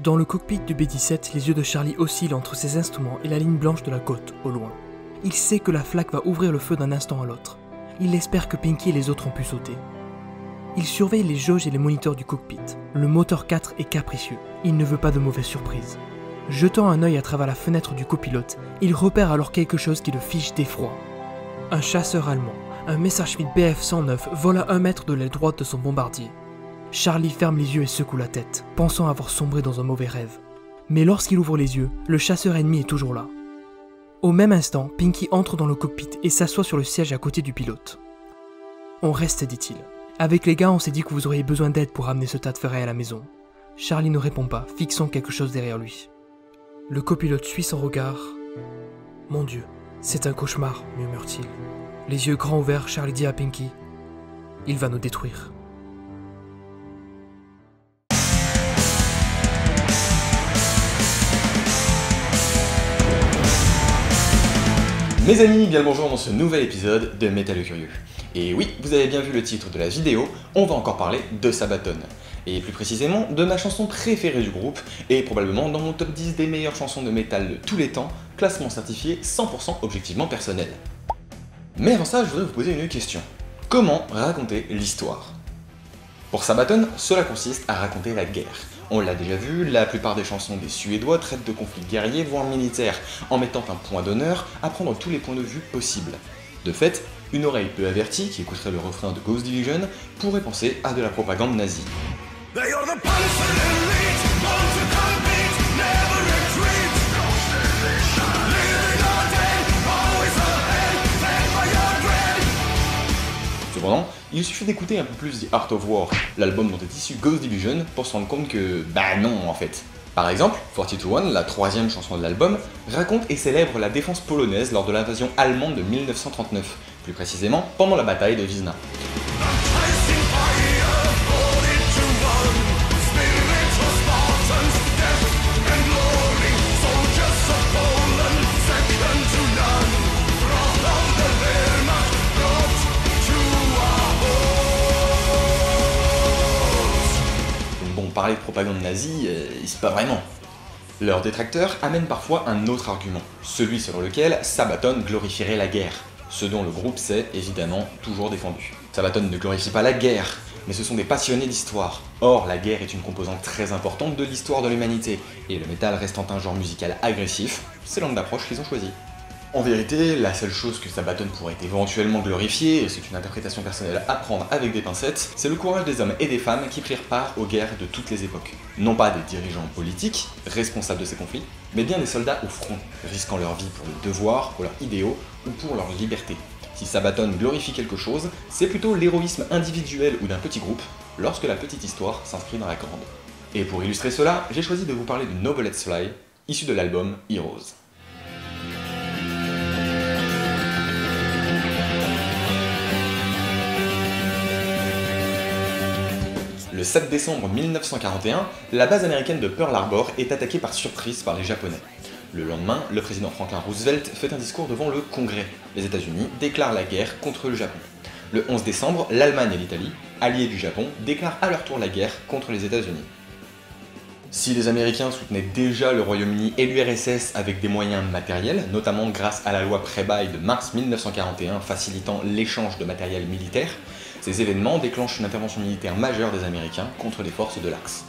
Dans le cockpit du B-17, les yeux de Charlie oscillent entre ses instruments et la ligne blanche de la côte, au loin. Il sait que la flaque va ouvrir le feu d'un instant à l'autre. Il espère que Pinky et les autres ont pu sauter. Il surveille les jauges et les moniteurs du cockpit. Le moteur 4 est capricieux. Il ne veut pas de mauvaises surprises. Jetant un œil à travers la fenêtre du copilote, il repère alors quelque chose qui le fiche d'effroi. Un chasseur allemand, un Messerschmitt Bf-109, vole à 1 mètre de l'aile droite de son bombardier. Charlie ferme les yeux et secoue la tête, pensant avoir sombré dans un mauvais rêve. Mais lorsqu'il ouvre les yeux, le chasseur ennemi est toujours là. Au même instant, Pinky entre dans le cockpit et s'assoit sur le siège à côté du pilote. « On reste, dit-il. Avec les gars, on s'est dit que vous auriez besoin d'aide pour ramener ce tas de ferraille à la maison. » Charlie ne répond pas, fixant quelque chose derrière lui. Le copilote suit son regard. « Mon Dieu, c'est un cauchemar, murmure-t-il. Les yeux grands ouverts, Charlie dit à Pinky. « Il va nous détruire. » Mes amis, bien le bonjour dans ce nouvel épisode de Métal Curieux. Et oui, vous avez bien vu le titre de la vidéo, on va encore parler de Sabaton. Et plus précisément, de ma chanson préférée du groupe, et probablement dans mon top 10 des meilleures chansons de métal de tous les temps, classement certifié 100% objectivement personnel. Mais avant ça, je voudrais vous poser une question. Comment raconter l'histoire? Pour Sabaton, cela consiste à raconter la guerre. On l'a déjà vu, la plupart des chansons des Suédois traitent de conflits guerriers, voire militaires, en mettant un point d'honneur à prendre tous les points de vue possibles. De fait, une oreille peu avertie qui écouterait le refrain de Ghost Division pourrait penser à de la propagande nazie. Cependant, il suffit d'écouter un peu plus The Art of War, l'album dont est issu Ghost Division, pour se rendre compte que, bah non en fait. Par exemple, 42-1, la troisième chanson de l'album, raconte et célèbre la défense polonaise lors de l'invasion allemande de 1939, plus précisément pendant la bataille de Wisna. Parler de propagande nazie, c'est pas vraiment. Leurs détracteurs amènent parfois un autre argument, celui selon lequel Sabaton glorifierait la guerre, ce dont le groupe s'est évidemment toujours défendu. Sabaton ne glorifie pas la guerre, mais ce sont des passionnés d'histoire. Or, la guerre est une composante très importante de l'histoire de l'humanité, et le métal restant un genre musical agressif, c'est l'angle d'approche qu'ils ont choisi. En vérité, la seule chose que Sabaton pourrait éventuellement glorifier, et c'est une interprétation personnelle à prendre avec des pincettes, c'est le courage des hommes et des femmes qui prirent part aux guerres de toutes les époques. Non pas des dirigeants politiques, responsables de ces conflits, mais bien des soldats au front, risquant leur vie pour le devoir, pour leurs idéaux ou pour leur liberté. Si Sabaton glorifie quelque chose, c'est plutôt l'héroïsme individuel ou d'un petit groupe, lorsque la petite histoire s'inscrit dans la grande. Et pour illustrer cela, j'ai choisi de vous parler de No Bullets Fly, issu de l'album Heroes. Le 7 décembre 1941, la base américaine de Pearl Harbor est attaquée par surprise par les Japonais. Le lendemain, le président Franklin Roosevelt fait un discours devant le Congrès. Les États-Unis déclarent la guerre contre le Japon. Le 11 décembre, l'Allemagne et l'Italie, alliés du Japon, déclarent à leur tour la guerre contre les États-Unis. Si les Américains soutenaient déjà le Royaume-Uni et l'URSS avec des moyens matériels, notamment grâce à la loi Preble de mars 1941 facilitant l'échange de matériel militaire, ces événements déclenchent une intervention militaire majeure des Américains contre les forces de l'Axe.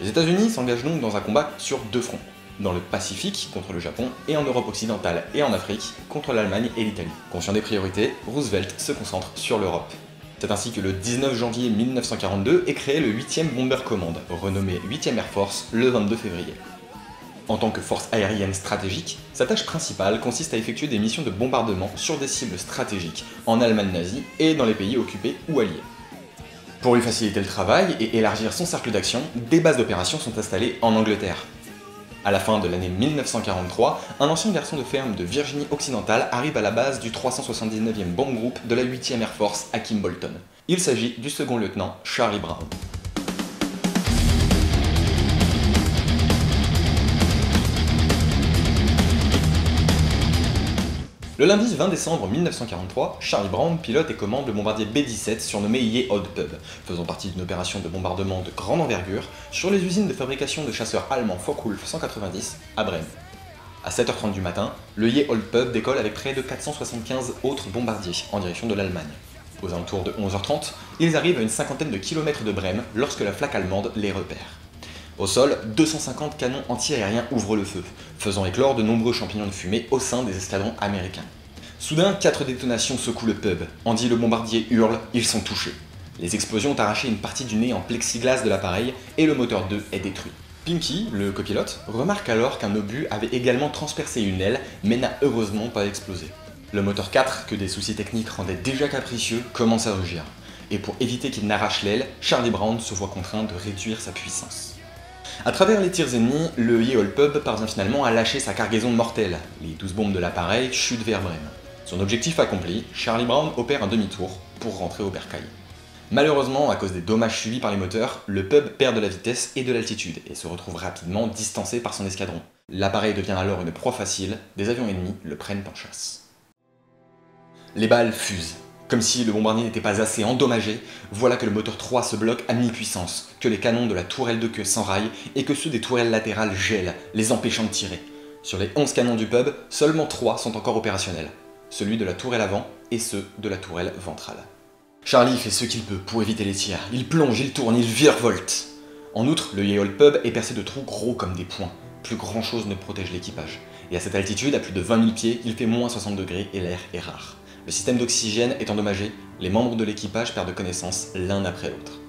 Les États-Unis s'engagent donc dans un combat sur deux fronts, dans le Pacifique contre le Japon et en Europe occidentale et en Afrique contre l'Allemagne et l'Italie. Conscient des priorités, Roosevelt se concentre sur l'Europe. C'est ainsi que le 19 janvier 1942 est créé le 8e Bomber Command, renommé 8e Air Force le 22 février. En tant que force aérienne stratégique, sa tâche principale consiste à effectuer des missions de bombardement sur des cibles stratégiques en Allemagne nazie et dans les pays occupés ou alliés. Pour lui faciliter le travail et élargir son cercle d'action, des bases d'opérations sont installées en Angleterre. À la fin de l'année 1943, un ancien garçon de ferme de Virginie occidentale arrive à la base du 379e Bomb Group de la 8e Air Force à Kimbolton. Il s'agit du second lieutenant Charlie Brown. Le lundi 20 décembre 1943, Charlie Brown pilote et commande le bombardier B-17 surnommé Ye-Old-Pub, faisant partie d'une opération de bombardement de grande envergure sur les usines de fabrication de chasseurs allemands Focke-Wulf 190 à Brême. À 7h30 du matin, le Ye-Old-Pub décolle avec près de 475 autres bombardiers en direction de l'Allemagne. Aux alentours de 11h30, ils arrivent à une cinquantaine de kilomètres de Brême lorsque la flaque allemande les repère. Au sol, 250 canons anti-aériens ouvrent le feu, faisant éclore de nombreux champignons de fumée au sein des escadrons américains. Soudain, 4 détonations secouent le pub. Andy le bombardier hurle, ils sont touchés. Les explosions ont arraché une partie du nez en plexiglas de l'appareil et le moteur 2 est détruit. Pinky, le copilote, remarque alors qu'un obus avait également transpercé une aile, mais n'a heureusement pas explosé. Le moteur 4, que des soucis techniques rendaient déjà capricieux, commence à rugir. Et pour éviter qu'il n'arrache l'aile, Charlie Brown se voit contraint de réduire sa puissance. À travers les tirs ennemis, le Ye-Old-Pub parvient finalement à lâcher sa cargaison mortelle. Les 12 bombes de l'appareil chutent vers Brême. Son objectif accompli, Charlie Brown opère un demi-tour pour rentrer au bercail. Malheureusement, à cause des dommages subis par les moteurs, le pub perd de la vitesse et de l'altitude et se retrouve rapidement distancé par son escadron. L'appareil devient alors une proie facile, des avions ennemis le prennent en chasse. Les balles fusent. Comme si le bombardier n'était pas assez endommagé, voilà que le moteur 3 se bloque à mi-puissance, que les canons de la tourelle de queue s'enraillent et que ceux des tourelles latérales gèlent, les empêchant de tirer. Sur les 11 canons du pub, seulement 3 sont encore opérationnels, celui de la tourelle avant et ceux de la tourelle ventrale. Charlie fait ce qu'il peut pour éviter les tirs, il plonge, il tourne, il virevolte. En outre, le Ye-Old-Pub est percé de trous gros comme des poings, plus grand chose ne protège l'équipage. Et à cette altitude, à plus de 20 000 pieds, il fait moins 60 degrés et l'air est rare. Le système d'oxygène est endommagé, les membres de l'équipage perdent connaissance l'un après l'autre.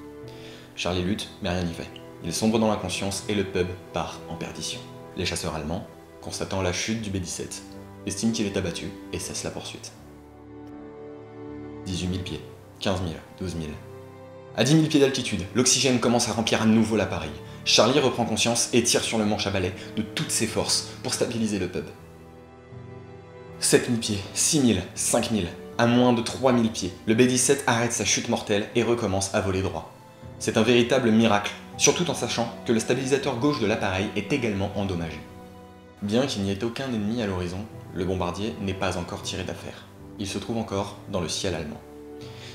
Charlie lutte, mais rien n'y fait. Il sombre dans l'inconscience et le pub part en perdition. Les chasseurs allemands, constatant la chute du B-17, estiment qu'il est abattu et cessent la poursuite. 18 000 pieds, 15 000, 12 000. À 10 000 pieds d'altitude, l'oxygène commence à remplir à nouveau l'appareil. Charlie reprend conscience et tire sur le manche à balai de toutes ses forces pour stabiliser le pub. 7 000 pieds, 6 000, 5 000, à moins de 3 000 pieds, le B-17 arrête sa chute mortelle et recommence à voler droit. C'est un véritable miracle, surtout en sachant que le stabilisateur gauche de l'appareil est également endommagé. Bien qu'il n'y ait aucun ennemi à l'horizon, le bombardier n'est pas encore tiré d'affaire. Il se trouve encore dans le ciel allemand.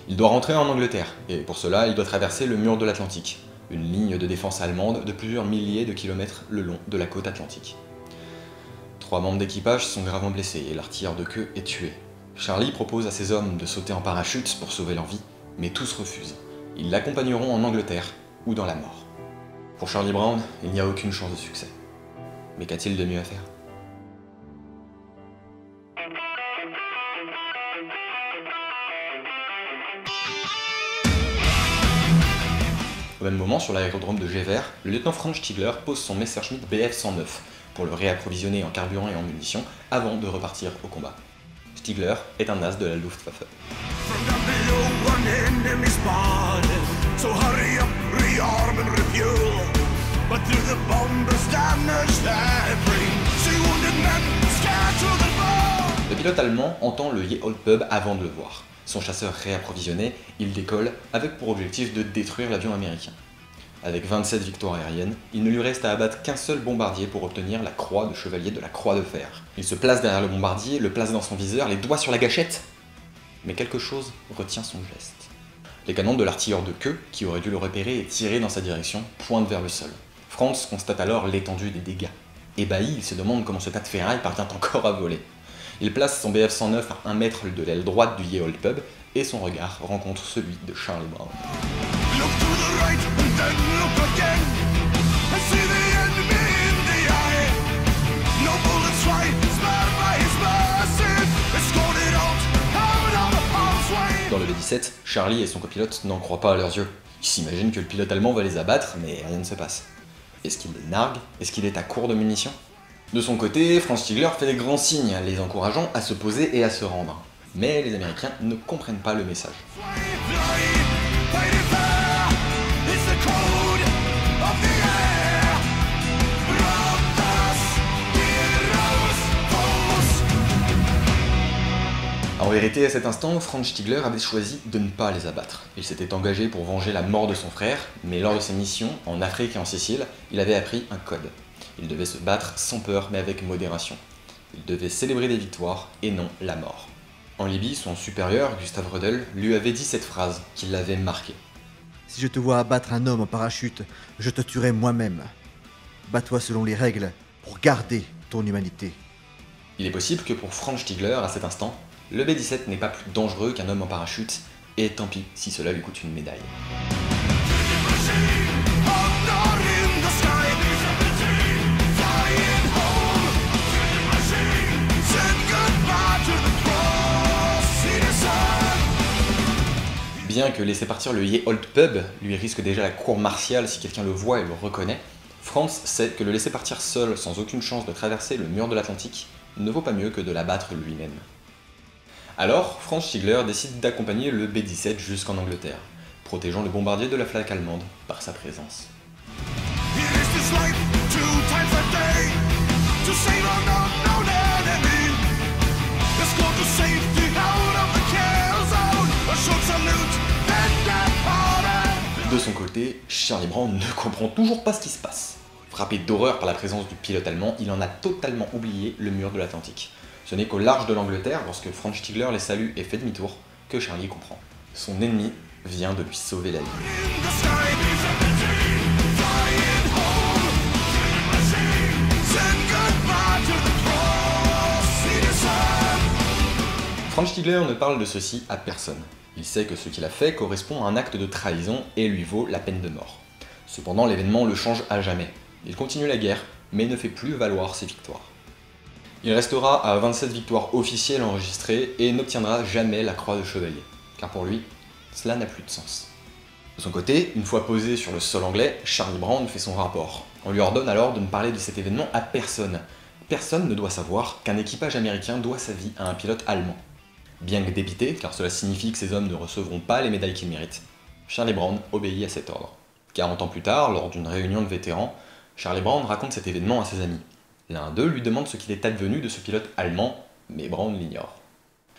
Il doit rentrer en Angleterre, et pour cela, il doit traverser le mur de l'Atlantique, une ligne de défense allemande de plusieurs milliers de kilomètres le long de la côte atlantique. 3 membres d'équipage sont gravement blessés et l'artilleur de queue est tué. Charlie propose à ses hommes de sauter en parachute pour sauver leur vie, mais tous refusent. Ils l'accompagneront en Angleterre ou dans la mort. Pour Charlie Brown, il n'y a aucune chance de succès. Mais qu'a-t-il de mieux à faire ? Au même moment, sur l'aérodrome de Gevers, le lieutenant Franz Stigler pose son Messerschmitt Bf-109 pour le réapprovisionner en carburant et en munitions avant de repartir au combat. Stigler est un as de la Luftwaffe. Le pilote allemand entend le Ye-Old-Pub avant de le voir. Son chasseur réapprovisionné, il décolle avec pour objectif de détruire l'avion américain. Avec 27 victoires aériennes, il ne lui reste à abattre qu'un seul bombardier pour obtenir la croix de chevalier de la Croix de Fer. Il se place derrière le bombardier, le place dans son viseur, les doigts sur la gâchette. Mais quelque chose retient son geste. Les canons de l'artilleur de queue, qui aurait dû le repérer et tirer dans sa direction, pointent vers le sol. Franz constate alors l'étendue des dégâts. Ébahi, il se demande comment ce tas de ferraille parvient encore à voler. Il place son Bf-109 à 1 mètre de l'aile droite du Ye-Old-Pub et son regard rencontre celui de Charlie Brown. Dans le B-17, Charlie et son copilote n'en croient pas à leurs yeux. Ils s'imaginent que le pilote allemand va les abattre, mais rien ne se passe. Est-ce qu'il les nargue? Est-ce qu'il est à court de munitions? De son côté, Franz Stigler fait des grands signes, les encourageant à se poser et à se rendre. Mais les Américains ne comprennent pas le message. En vérité, à cet instant, Franz Stigler avait choisi de ne pas les abattre. Il s'était engagé pour venger la mort de son frère, mais lors de ses missions, en Afrique et en Sicile, il avait appris un code. Il devait se battre sans peur, mais avec modération. Il devait célébrer des victoires et non la mort. En Libye, son supérieur, Gustav Rödel, lui avait dit cette phrase qui l'avait marqué. Si je te vois abattre un homme en parachute, je te tuerai moi-même. Bats-toi selon les règles pour garder ton humanité. Il est possible que pour Franz Stigler, à cet instant, le B-17 n'est pas plus dangereux qu'un homme en parachute, et tant pis si cela lui coûte une médaille. Bien que laisser partir le Ye Old Pub lui risque déjà la cour martiale si quelqu'un le voit et le reconnaît, Franz sait que le laisser partir seul sans aucune chance de traverser le mur de l'Atlantique ne vaut pas mieux que de l'abattre lui-même. Alors, Franz Stigler décide d'accompagner le B-17 jusqu'en Angleterre, protégeant le bombardier de la flotte allemande par sa présence. De son côté, Charlie Brown ne comprend toujours pas ce qui se passe. Frappé d'horreur par la présence du pilote allemand, il en a totalement oublié le mur de l'Atlantique. Ce n'est qu'au large de l'Angleterre, lorsque Franz Stigler les salue et fait demi-tour, que Charlie comprend. Son ennemi vient de lui sauver la vie. Franz Stigler ne parle de ceci à personne. Il sait que ce qu'il a fait correspond à un acte de trahison et lui vaut la peine de mort. Cependant, l'événement le change à jamais. Il continue la guerre, mais ne fait plus valoir ses victoires. Il restera à 27 victoires officielles enregistrées et n'obtiendra jamais la croix de chevalier, car pour lui, cela n'a plus de sens. De son côté, une fois posé sur le sol anglais, Charlie Brown fait son rapport. On lui ordonne alors de ne parler de cet événement à personne. Personne ne doit savoir qu'un équipage américain doit sa vie à un pilote allemand. Bien que dépité, car cela signifie que ces hommes ne recevront pas les médailles qu'ils méritent, Charlie Brown obéit à cet ordre. 40 ans plus tard, lors d'une réunion de vétérans, Charlie Brown raconte cet événement à ses amis. L'un d'eux lui demande ce qu'il est advenu de ce pilote allemand, mais Brown l'ignore.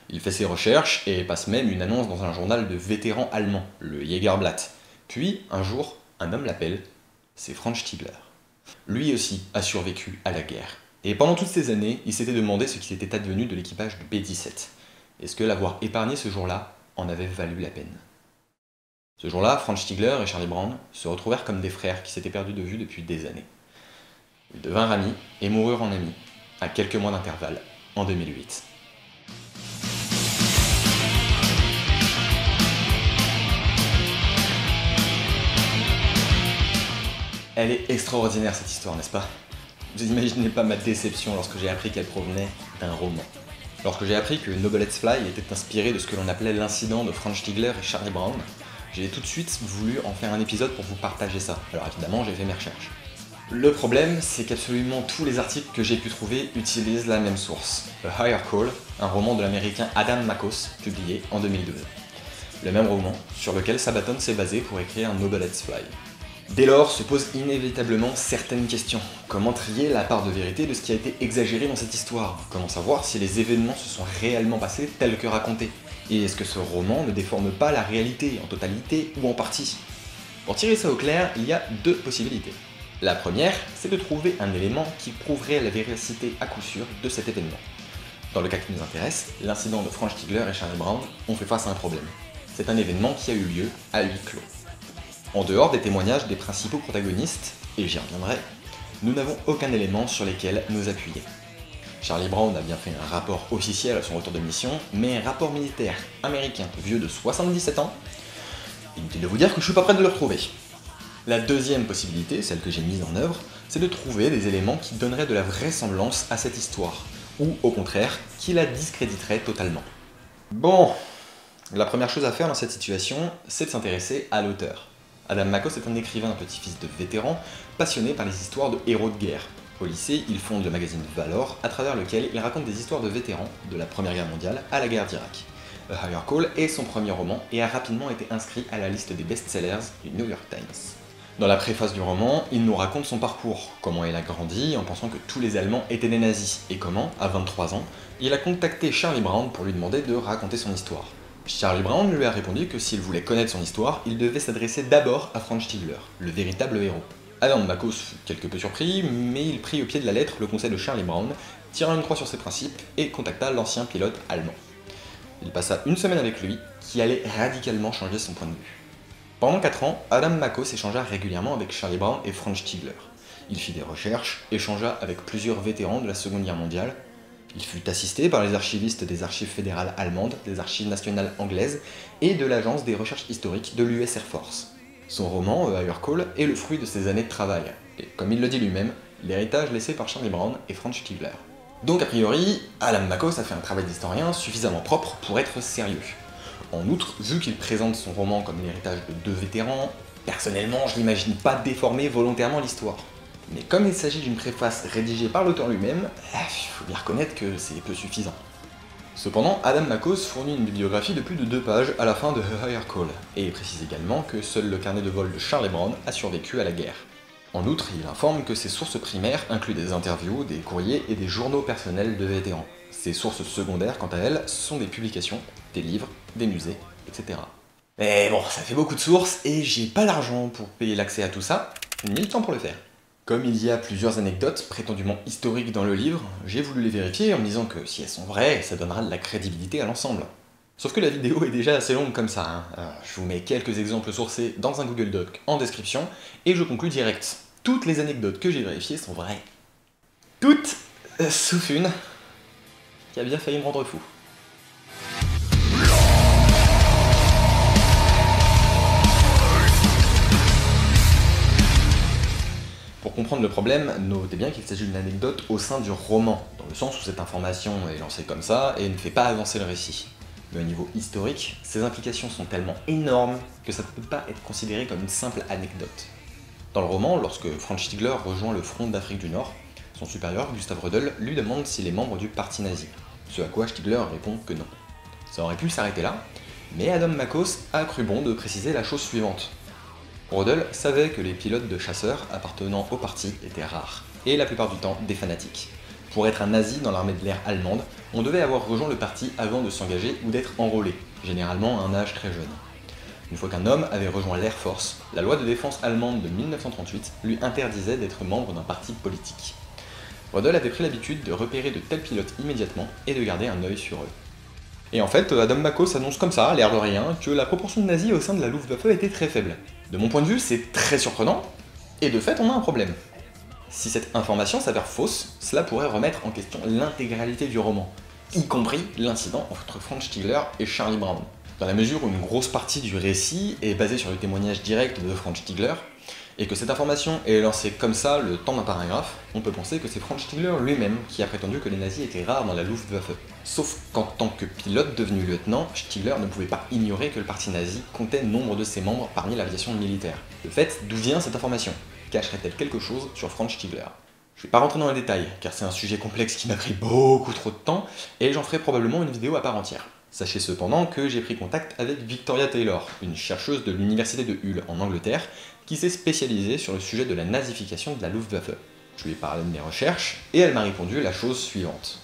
Il fait ses recherches et passe même une annonce dans un journal de vétérans allemands, le Jägerblatt. Puis, un jour, un homme l'appelle, c'est Franz Stigler. Lui aussi a survécu à la guerre. Et pendant toutes ces années, il s'était demandé ce qu'il était advenu de l'équipage du B-17. Est-ce que l'avoir épargné ce jour-là en avait valu la peine? Ce jour-là, Franz Stigler et Charlie Brown se retrouvèrent comme des frères qui s'étaient perdus de vue depuis des années. Ils devinrent amis et moururent en amis, à quelques mois d'intervalle, en 2008. Elle est extraordinaire cette histoire, n'est-ce pas? Vous n'imaginez pas ma déception lorsque j'ai appris qu'elle provenait d'un roman. Lorsque j'ai appris que No Bullets Fly était inspiré de ce que l'on appelait l'incident de Franz Stigler et Charlie Brown, j'ai tout de suite voulu en faire un épisode pour vous partager ça. Alors évidemment, j'ai fait mes recherches. Le problème, c'est qu'absolument tous les articles que j'ai pu trouver utilisent la même source, The Higher Call, un roman de l'américain Adam Makos, publié en 2012. Le même roman sur lequel Sabaton s'est basé pour écrire No Bullets Fly. Dès lors se posent inévitablement certaines questions. Comment trier la part de vérité de ce qui a été exagéré dans cette histoire? Comment savoir si les événements se sont réellement passés tels que racontés? Et est-ce que ce roman ne déforme pas la réalité en totalité ou en partie? Pour tirer ça au clair, il y a deux possibilités. La première, c'est de trouver un élément qui prouverait la véracité à coup sûr de cet événement. Dans le cas qui nous intéresse, l'incident de Franz Stigler et Charlie Brown ont fait face à un problème. C'est un événement qui a eu lieu à huis clos. En dehors des témoignages des principaux protagonistes, et j'y reviendrai, nous n'avons aucun élément sur lesquels nous appuyer. Charlie Brown a bien fait un rapport officiel à son retour de mission, mais un rapport militaire américain vieux de 77 ans, inutile de vous dire que je suis pas prêt de le retrouver. La deuxième possibilité, celle que j'ai mise en œuvre, c'est de trouver des éléments qui donneraient de la vraisemblance à cette histoire, ou au contraire, qui la discréditeraient totalement. Bon, la première chose à faire dans cette situation, c'est de s'intéresser à l'auteur. Adam Makos est un écrivain, petit-fils de vétéran, passionné par les histoires de héros de guerre. Au lycée, il fonde le magazine Valor, à travers lequel il raconte des histoires de vétérans, de la Première Guerre mondiale à la guerre d'Irak. A Higher Call est son premier roman et a rapidement été inscrit à la liste des best-sellers du New York Times. Dans la préface du roman, il nous raconte son parcours, comment il a grandi en pensant que tous les Allemands étaient des nazis, et comment, à 23 ans, il a contacté Charlie Brown pour lui demander de raconter son histoire. Charlie Brown lui a répondu que s'il voulait connaître son histoire, il devait s'adresser d'abord à Franz Stigler, le véritable héros. Adam Makos fut quelque peu surpris, mais il prit au pied de la lettre le conseil de Charlie Brown, tira une croix sur ses principes et contacta l'ancien pilote allemand. Il passa une semaine avec lui, qui allait radicalement changer son point de vue. Pendant 4 ans, Adam Makos échangea régulièrement avec Charlie Brown et Franz Stigler. Il fit des recherches, échangea avec plusieurs vétérans de la Seconde Guerre mondiale. Il fut assisté par les archivistes des archives fédérales allemandes, des archives nationales anglaises et de l'agence des recherches historiques de l'US Air Force. Son roman, A Higher Call, est le fruit de ses années de travail, et comme il le dit lui-même, l'héritage laissé par Charlie Brown et Franz Stigler. Donc a priori, Adam Makos a fait un travail d'historien suffisamment propre pour être sérieux. En outre, vu qu'il présente son roman comme l'héritage de 2 vétérans, personnellement je n'imagine pas déformer volontairement l'histoire. Mais comme il s'agit d'une préface rédigée par l'auteur lui-même, il faut bien reconnaître que c'est peu suffisant. Cependant, Adam Makos fournit une bibliographie de plus de 2 pages à la fin de A Higher Call, et précise également que seul le carnet de vol de Charlie Brown a survécu à la guerre. En outre, il informe que ses sources primaires incluent des interviews, des courriers et des journaux personnels de vétérans. Ses sources secondaires, quant à elles, sont des publications, des livres, des musées, etc. Mais bon, ça fait beaucoup de sources, et j'ai pas l'argent pour payer l'accès à tout ça, ni le temps pour le faire. Comme il y a plusieurs anecdotes prétendument historiques dans le livre, j'ai voulu les vérifier en me disant que si elles sont vraies, ça donnera de la crédibilité à l'ensemble. Sauf que la vidéo est déjà assez longue comme ça, je vous mets quelques exemples sourcés dans un Google Doc en description, et je conclus direct. Toutes les anecdotes que j'ai vérifiées sont vraies. Toutes, sauf une, qui a bien failli me rendre fou. Pour comprendre le problème, notez bien qu'il s'agit d'une anecdote au sein du roman, dans le sens où cette information est lancée comme ça et ne fait pas avancer le récit. Mais au niveau historique, ces implications sont tellement énormes que ça ne peut pas être considéré comme une simple anecdote. Dans le roman, lorsque Franz Stigler rejoint le front d'Afrique du Nord, son supérieur, Gustav Rödel, lui demande s'il est membre du parti nazi, ce à quoi Stigler répond que non. Ça aurait pu s'arrêter là, mais Adam Makos a cru bon de préciser la chose suivante. Rödel savait que les pilotes de chasseurs appartenant au parti étaient rares, et la plupart du temps des fanatiques. Pour être un nazi dans l'armée de l'air allemande, on devait avoir rejoint le parti avant de s'engager ou d'être enrôlé, généralement à un âge très jeune. Une fois qu'un homme avait rejoint l'Air Force, la loi de défense allemande de 1938 lui interdisait d'être membre d'un parti politique. Rödel avait pris l'habitude de repérer de tels pilotes immédiatement et de garder un œil sur eux. Et en fait, Adam Makos annonce comme ça, à l'air de rien, que la proportion de nazis au sein de la Luftwaffe était très faible. De mon point de vue, c'est très surprenant, et de fait, on a un problème. Si cette information s'avère fausse, cela pourrait remettre en question l'intégralité du roman, y compris l'incident entre Franz Stigler et Charlie Brown. Dans la mesure où une grosse partie du récit est basée sur le témoignage direct de Franz Stigler, et que cette information est lancée comme ça le temps d'un paragraphe, on peut penser que c'est Franz Stigler lui-même qui a prétendu que les nazis étaient rares dans la Luftwaffe. Sauf qu'en tant que pilote devenu lieutenant, Stigler ne pouvait pas ignorer que le parti nazi comptait nombre de ses membres parmi l'aviation militaire. De fait, d'où vient cette information? Cacherait-elle quelque chose sur Franz Stigler? Je vais pas rentrer dans les détails, car c'est un sujet complexe qui m'a pris beaucoup trop de temps, et j'en ferai probablement une vidéo à part entière. Sachez cependant que j'ai pris contact avec Victoria Taylor, une chercheuse de l'université de Hull en Angleterre, qui s'est spécialisée sur le sujet de la nazification de la Luftwaffe. Je lui ai parlé de mes recherches, et elle m'a répondu la chose suivante.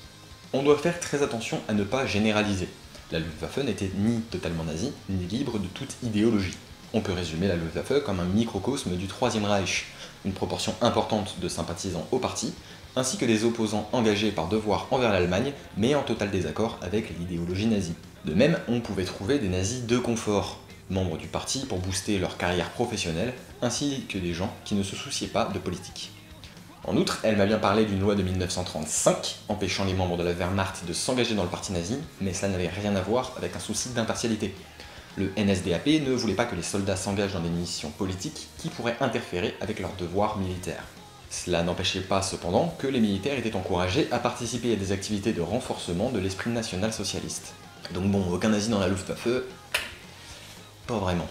On doit faire très attention à ne pas généraliser. La Luftwaffe n'était ni totalement nazie, ni libre de toute idéologie. On peut résumer la Luftwaffe comme un microcosme du Troisième Reich, une proportion importante de sympathisants au parti, ainsi que des opposants engagés par devoir envers l'Allemagne, mais en total désaccord avec l'idéologie nazie. De même, on pouvait trouver des nazis de confort, membres du parti pour booster leur carrière professionnelle, ainsi que des gens qui ne se souciaient pas de politique. En outre, elle m'a bien parlé d'une loi de 1935, empêchant les membres de la Wehrmacht de s'engager dans le parti nazi, mais cela n'avait rien à voir avec un souci d'impartialité. Le NSDAP ne voulait pas que les soldats s'engagent dans des missions politiques qui pourraient interférer avec leurs devoirs militaires. Cela n'empêchait pas cependant que les militaires étaient encouragés à participer à des activités de renforcement de l'esprit national-socialiste. Donc bon, aucun nazi dans la Luftwaffe, pas vraiment.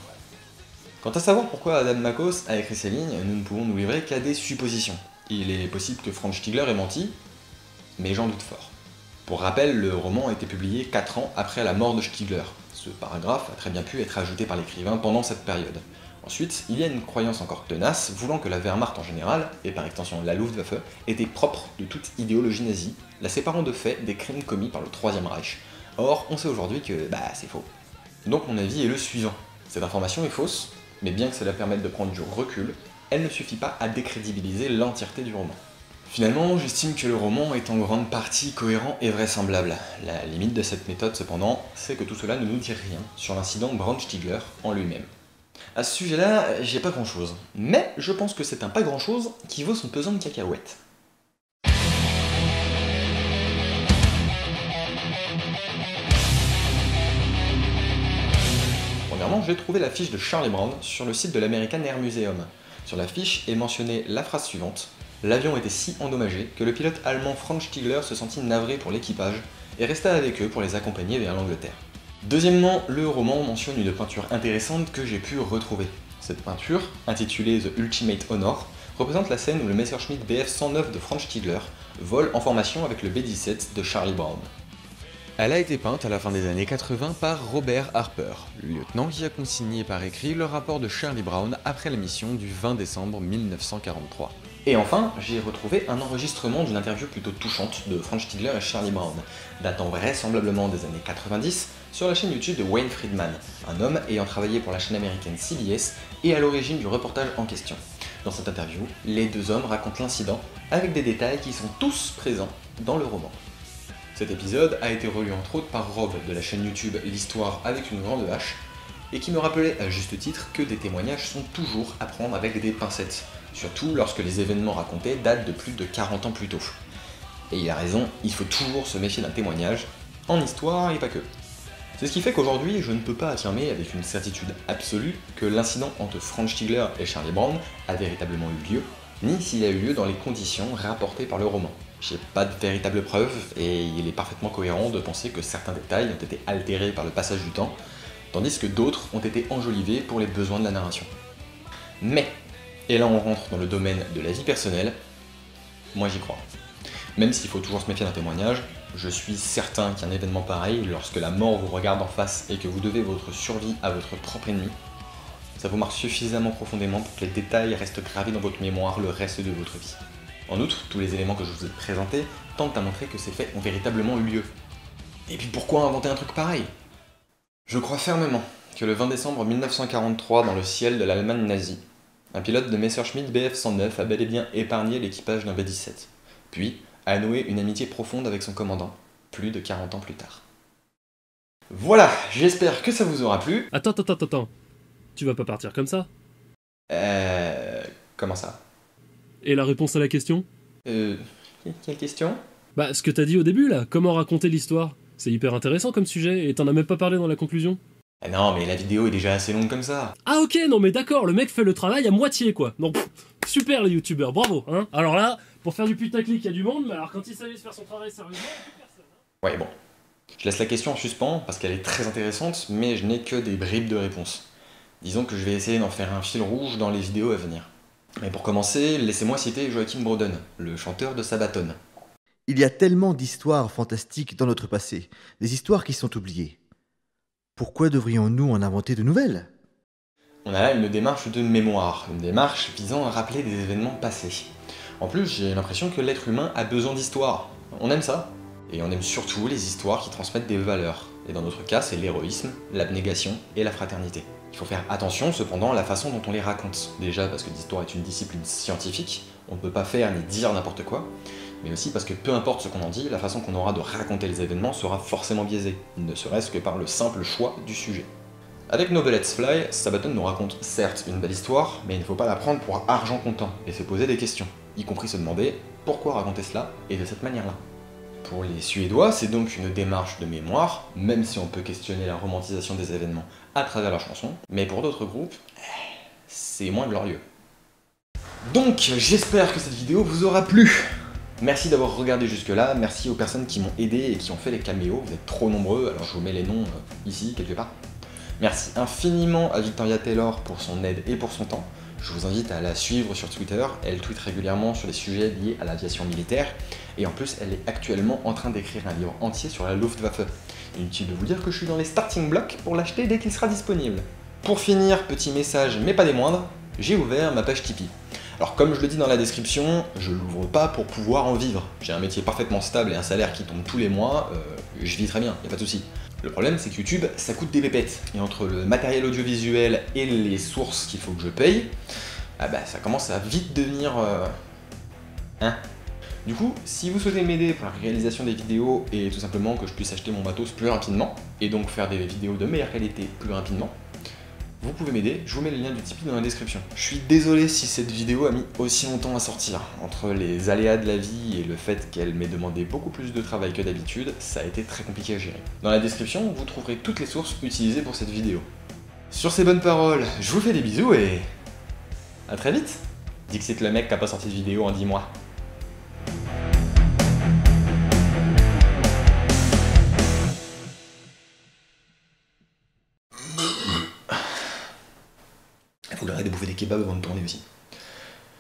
Quant à savoir pourquoi Adam Makos a écrit ces lignes, nous ne pouvons nous livrer qu'à des suppositions. Il est possible que Franz Stigler ait menti, mais j'en doute fort. Pour rappel, le roman a été publié 4 ans après la mort de Stigler. Ce paragraphe a très bien pu être ajouté par l'écrivain pendant cette période. Ensuite, il y a une croyance encore tenace voulant que la Wehrmacht en général, et par extension la Luftwaffe, était propre de toute idéologie nazie, la séparant de fait des crimes commis par le Troisième Reich. Or, on sait aujourd'hui que c'est faux. Donc mon avis est le suivant. Cette information est fausse, mais bien que cela permette de prendre du recul, elle ne suffit pas à décrédibiliser l'entièreté du roman. Finalement, j'estime que le roman est en grande partie cohérent et vraisemblable. La limite de cette méthode, cependant, c'est que tout cela ne nous dit rien sur l'incident Brandstiegler en lui-même. À ce sujet-là, j'ai pas grand-chose, mais je pense que c'est un pas grand-chose qui vaut son pesant de cacahuètes. Premièrement, j'ai trouvé la fiche de Charlie Brown sur le site de l'American Air Museum. Sur la fiche est mentionnée la phrase suivante: l'avion était si endommagé que le pilote allemand Franz Stiegler se sentit navré pour l'équipage et resta avec eux pour les accompagner vers l'Angleterre. Deuxièmement, le roman mentionne une peinture intéressante que j'ai pu retrouver. Cette peinture, intitulée The Ultimate Honor, représente la scène où le Messerschmitt Bf 109 de Franz Stiegler vole en formation avec le B-17 de Charlie Brown. Elle a été peinte à la fin des années 80 par Robert Harper, le lieutenant qui a consigné par écrit le rapport de Charlie Brown après la mission du 20 décembre 1943. Et enfin, j'ai retrouvé un enregistrement d'une interview plutôt touchante de Franz Stiegler et Charlie Brown, datant vraisemblablement des années 90, sur la chaîne YouTube de Wayne Friedman, un homme ayant travaillé pour la chaîne américaine CBS et à l'origine du reportage en question. Dans cette interview, les deux hommes racontent l'incident avec des détails qui sont tous présents dans le roman. Cet épisode a été relu entre autres par Rob de la chaîne YouTube L'Histoire avec une grande H, et qui me rappelait à juste titre que des témoignages sont toujours à prendre avec des pincettes, surtout lorsque les événements racontés datent de plus de 40 ans plus tôt. Et il a raison, il faut toujours se méfier d'un témoignage, en histoire et pas que. C'est ce qui fait qu'aujourd'hui, je ne peux pas affirmer avec une certitude absolue que l'incident entre Franz Stiegler et Charlie Brown a véritablement eu lieu, ni s'il a eu lieu dans les conditions rapportées par le roman. J'ai pas de véritable preuve, et il est parfaitement cohérent de penser que certains détails ont été altérés par le passage du temps, tandis que d'autres ont été enjolivés pour les besoins de la narration. Mais, et là on rentre dans le domaine de la vie personnelle, moi j'y crois. Même s'il faut toujours se méfier d'un témoignage, je suis certain qu'un événement pareil, lorsque la mort vous regarde en face et que vous devez votre survie à votre propre ennemi, ça vous marque suffisamment profondément pour que les détails restent gravés dans votre mémoire le reste de votre vie. En outre, tous les éléments que je vous ai présentés tentent à montrer que ces faits ont véritablement eu lieu. Et puis pourquoi inventer un truc pareil ? Je crois fermement que le 20 décembre 1943, dans le ciel de l'Allemagne nazie, un pilote de Messerschmitt Bf 109 a bel et bien épargné l'équipage d'un B-17, puis a noué une amitié profonde avec son commandant, plus de 40 ans plus tard. Voilà, j'espère que ça vous aura plu. Attends. Tu vas pas partir comme ça ? Comment ça ? Et la réponse à la question ? Quelle question ? Bah, ce que t'as dit au début, là, comment raconter l'histoire ? C'est hyper intéressant comme sujet, et t'en as même pas parlé dans la conclusion. Ah non, mais la vidéo est déjà assez longue comme ça. Ah ok, non mais d'accord, le mec fait le travail à moitié, quoi. Donc, super les youtubeurs, bravo, hein. Alors là, pour faire du putaclic, il y a du monde, mais alors quand il s'agit de faire son travail sérieusement, il n'y a plus personne. Hein. Ouais, bon. Je laisse la question en suspens, parce qu'elle est très intéressante, mais je n'ai que des bribes de réponses. Disons que je vais essayer d'en faire un fil rouge dans les vidéos à venir. Mais pour commencer, laissez-moi citer Joachim Broden, le chanteur de Sabaton. Il y a tellement d'histoires fantastiques dans notre passé, des histoires qui sont oubliées. Pourquoi devrions-nous en inventer de nouvelles ? On a là une démarche de mémoire, une démarche visant à rappeler des événements passés. En plus, j'ai l'impression que l'être humain a besoin d'histoires. On aime ça. Et on aime surtout les histoires qui transmettent des valeurs. Et dans notre cas, c'est l'héroïsme, l'abnégation et la fraternité. Il faut faire attention cependant à la façon dont on les raconte. Déjà parce que l'histoire est une discipline scientifique, on ne peut pas faire ni dire n'importe quoi, mais aussi parce que peu importe ce qu'on en dit, la façon qu'on aura de raconter les événements sera forcément biaisée, ne serait-ce que par le simple choix du sujet. Avec No Bullets Fly, Sabaton nous raconte certes une belle histoire, mais il ne faut pas la prendre pour argent comptant, et se poser des questions, y compris se demander pourquoi raconter cela, et de cette manière-là. Pour les Suédois, c'est donc une démarche de mémoire, même si on peut questionner la romantisation des événements à travers leurs chansons, mais pour d'autres groupes, c'est moins glorieux. Donc, j'espère que cette vidéo vous aura plu. Merci d'avoir regardé jusque-là, merci aux personnes qui m'ont aidé et qui ont fait les caméos, vous êtes trop nombreux, alors je vous mets les noms ici, quelque part. Merci infiniment à Victoria Taylor pour son aide et pour son temps. Je vous invite à la suivre sur Twitter, elle tweet régulièrement sur des sujets liés à l'aviation militaire, et en plus elle est actuellement en train d'écrire un livre entier sur la Luftwaffe. Inutile de vous dire que je suis dans les starting blocks pour l'acheter dès qu'il sera disponible. Pour finir, petit message mais pas des moindres, j'ai ouvert ma page Tipeee. Alors comme je le dis dans la description, je l'ouvre pas pour pouvoir en vivre. J'ai un métier parfaitement stable et un salaire qui tombe tous les mois, je vis très bien, y a pas de souci. Le problème c'est que YouTube, ça coûte des pépettes, et entre le matériel audiovisuel et les sources qu'il faut que je paye, ah bah ça commence à vite devenir... Hein. Du coup, si vous souhaitez m'aider pour la réalisation des vidéos et tout simplement que je puisse acheter mon matos plus rapidement, et donc faire des vidéos de meilleure qualité plus rapidement, vous pouvez m'aider, je vous mets le lien du Tipeee dans la description. Je suis désolé si cette vidéo a mis aussi longtemps à sortir. Entre les aléas de la vie et le fait qu'elle m'ait demandé beaucoup plus de travail que d'habitude, ça a été très compliqué à gérer. Dans la description, vous trouverez toutes les sources utilisées pour cette vidéo. Sur ces bonnes paroles, je vous fais des bisous et... à très vite. Dixit le mec qui a pas sorti de vidéo en 10 mois. Faut que j'arrête de bouffer des kebabs avant de tourner aussi.